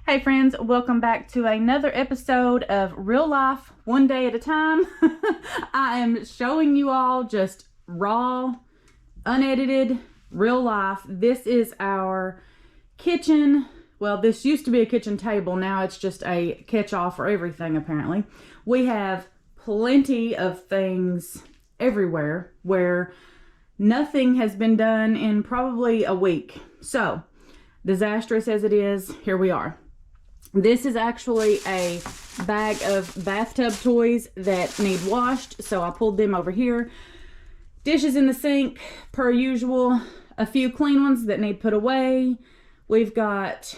Hey friends, welcome back to another episode of Real Life, One Day at a Time. I am showing you all just raw, unedited, real life. This is our kitchen. Well, this used to be a kitchen table. Now it's just a catch-all for everything, apparently. We have plenty of things everywhere where nothing has been done in probably a week. So, disastrous as it is, here we are. This is actually a bag of bathtub toys that need washed, so I pulled them over here. Dishes in the sink, per usual. A few clean ones that need put away. We've got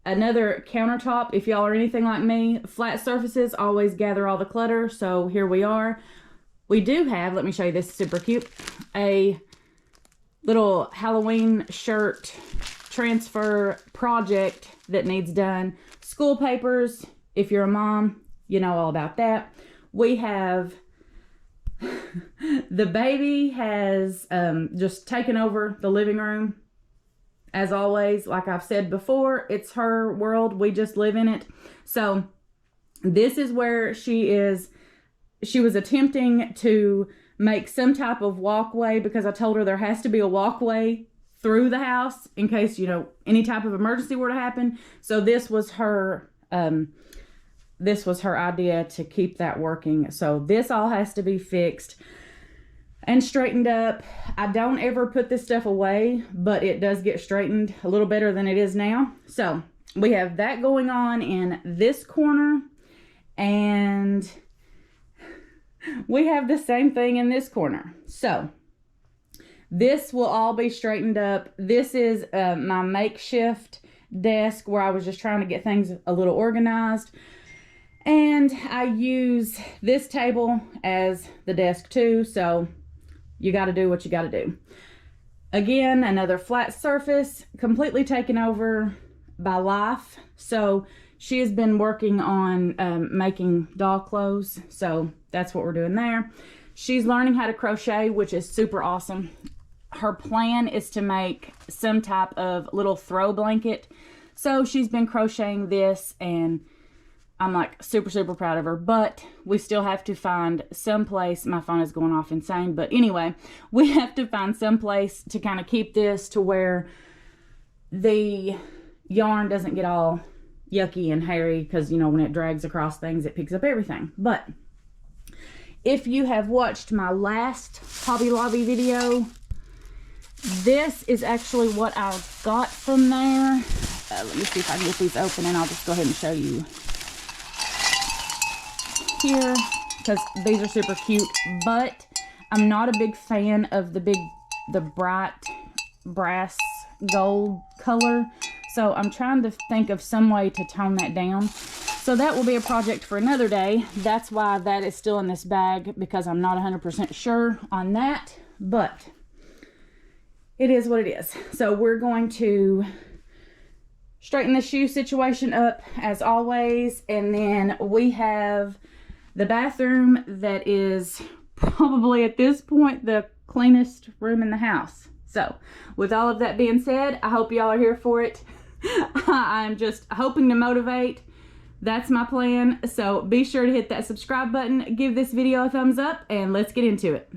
another countertop. If y'all are anything like me, flat surfaces always gather all the clutter, so here we are. We do have, let me show you this, super cute, a little Halloween shirt transfer project that needs done. School papers, if you're a mom, you know all about that. We have, the baby has just taken over the living room. As always, like I've said before, it's her world. We just live in it. So this is where she is. She was attempting to make some type of walkway because I told her there has to be a walkway through the house in case, you know, any type of emergency were to happen. So this was her idea to keep that working. So this all has to be fixed and straightened up. I don't ever put this stuff away, but it does get straightened a little better than it is now. So we have that going on in this corner, and we have the same thing in this corner. So this will all be straightened up. This is my makeshift desk where I was just trying to get things a little organized. And I use this table as the desk too, so you got to do what you got to do. Again, another flat surface, completely taken over by Life. So she has been working on making doll clothes, so that's what we're doing there. She's learning how to crochet, which is super awesome. Her plan is to make some type of little throw blanket. So she's been crocheting this, and I'm like super proud of her, but we still have to find some place. My phone is going off insane, but anyway, we have to find some place to kind of keep this to where the yarn doesn't get all yucky and hairy, because, you know, when it drags across things, it picks up everything. But if you have watched my last Hobby Lobby video, this is actually what I got from there. Let me see if I can get these open, and I'll just go ahead and show you here, because these are super cute. But I'm not a big fan of the bright brass gold color, so I'm trying to think of some way to tone that down. So that will be a project for another day. That's why that is still in this bag, because I'm not 100% sure on that, but it is what it is. So we're going to straighten the shoe situation up as always, and then we have the bathroom that is probably at this point the cleanest room in the house. So with all of that being said, I hope y'all are here for it. I'm just hoping to motivate. That's my plan. So be sure to hit that subscribe button, give this video a thumbs up, and let's get into it.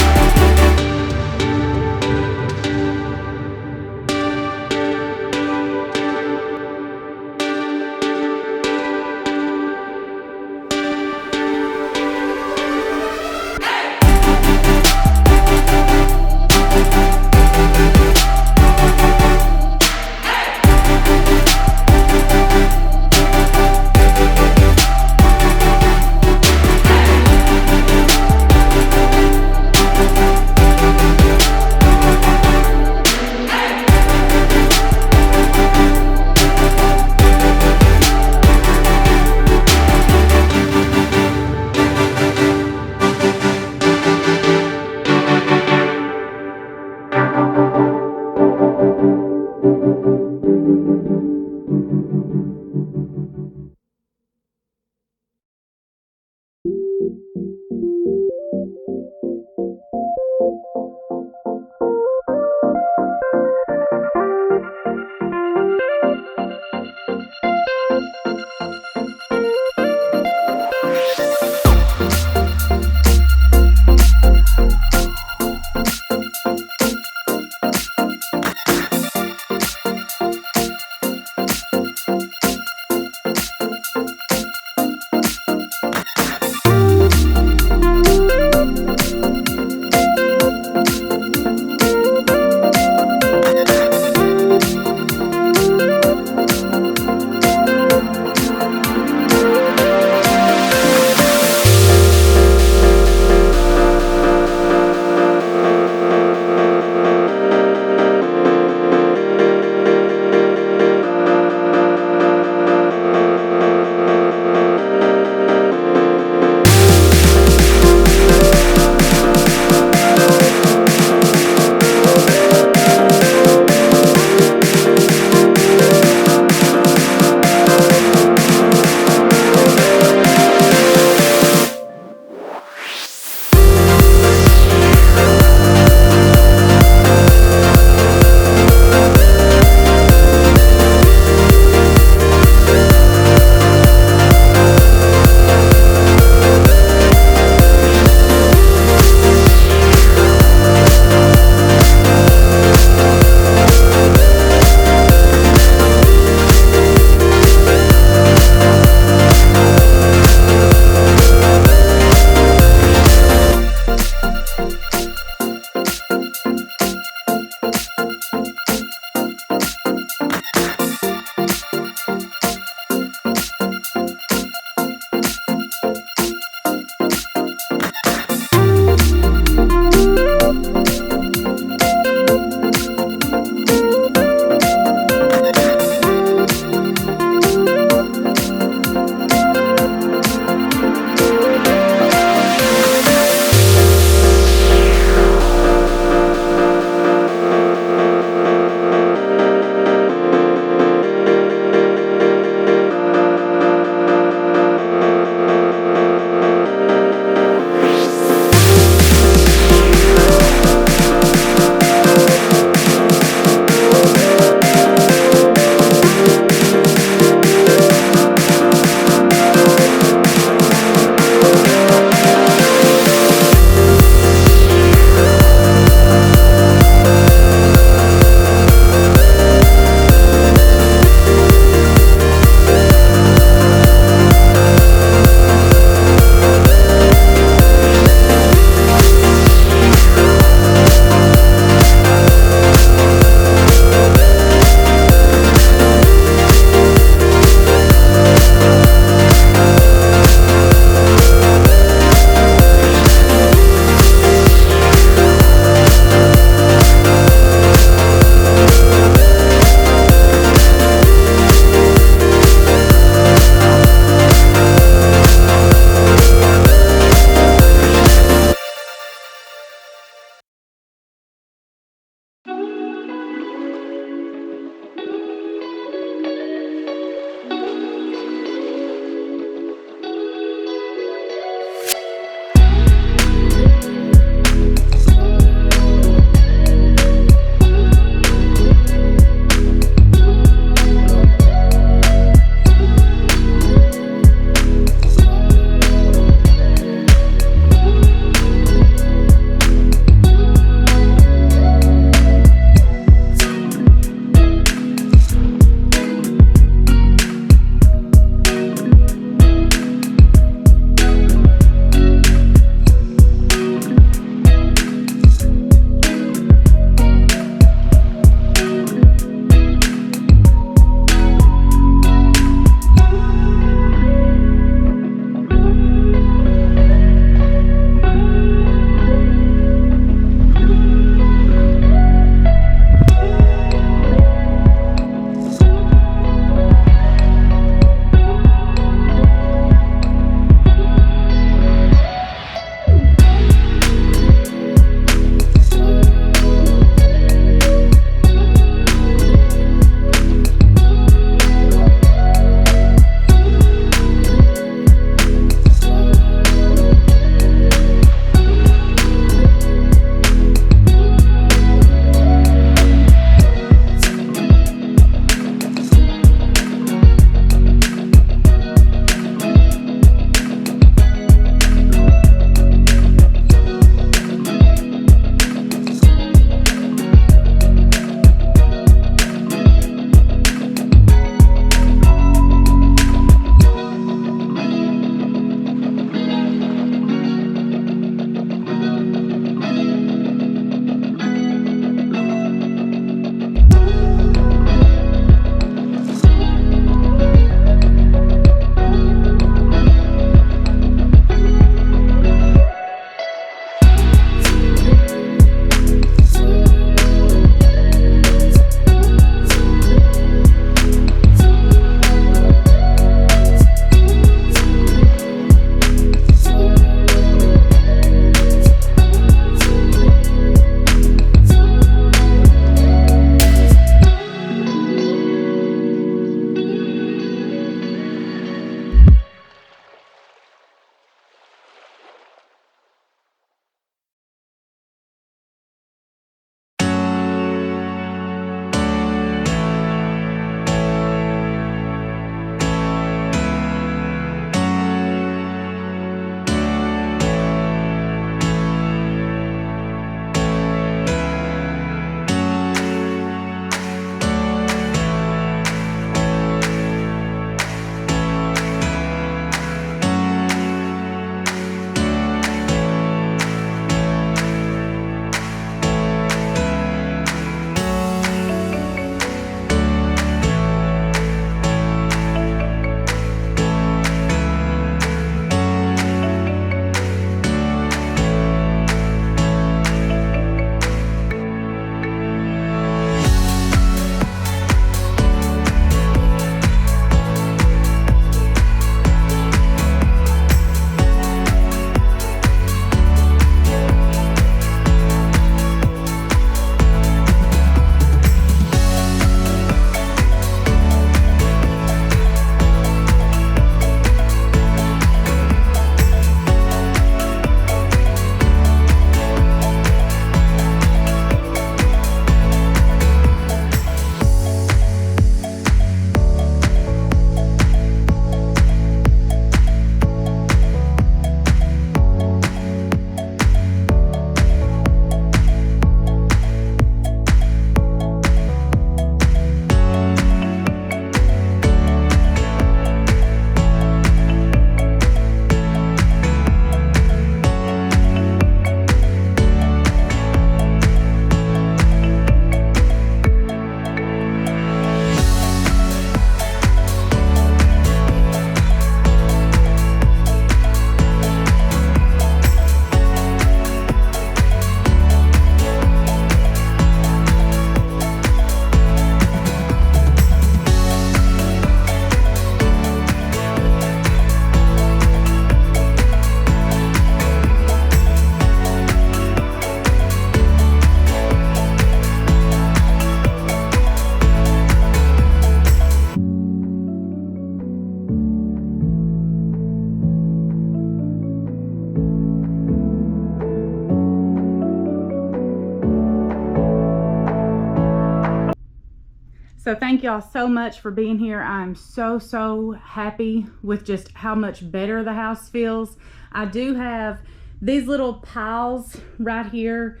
So thank y'all so much for being here. I'm so happy with just how much better the house feels. I do have these little piles right here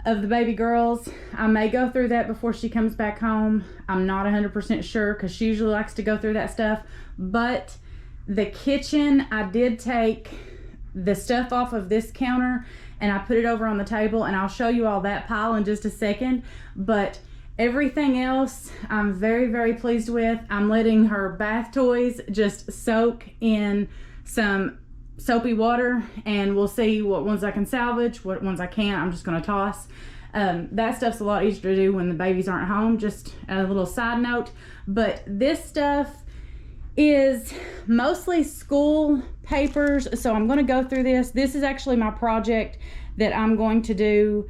of the baby girls. I may go through that before she comes back home. I'm not 100% sure because she usually likes to go through that stuff. But the kitchen, I did take the stuff off of this counter and I put it over on the table, and I'll show you all that pile in just a second. But everything else I'm very pleased with. I'm letting her bath toys just soak in some soapy water, and we'll see what ones I can salvage, what ones I can't. I'm just going to toss. That stuff's a lot easier to do when the babies aren't home, just a little side note. But this stuff is mostly school papers, so I'm going to go through this. This is actually my project that I'm going to do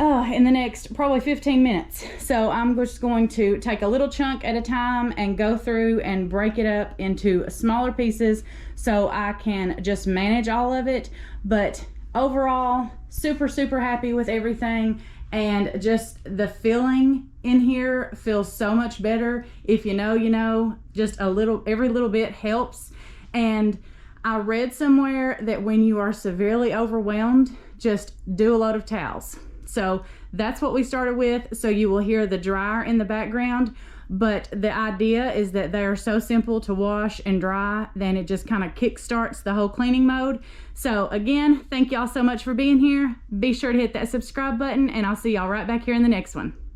in the next probably 15 minutes. So I'm just going to take a little chunk at a time and go through and break it up into smaller pieces so I can just manage all of it. But overall, super happy with everything, and just the feeling in here feels so much better. If you know, you know, just a little, every little bit helps. And I read somewhere that when you are severely overwhelmed, just do a load of towels. So that's what we started with. So you will hear the dryer in the background, but the idea is that they are so simple to wash and dry, then it just kind of kickstarts the whole cleaning mode. So again, thank y'all so much for being here. Be sure to hit that subscribe button, and I'll see y'all right back here in the next one.